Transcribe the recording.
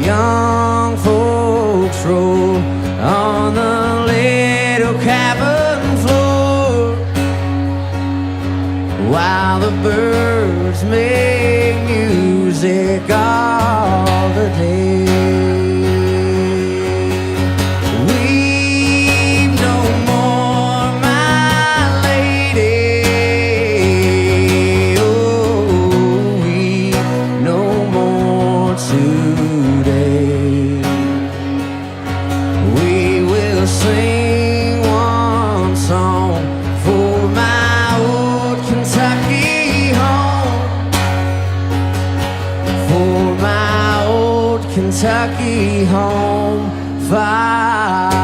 young folks roll on the little cabin floor, while the birds make music all the day. Weep no more, my lady. Oh, weep no more today. We will sing one song for my old Kentucky home, for my old Kentucky home. Fire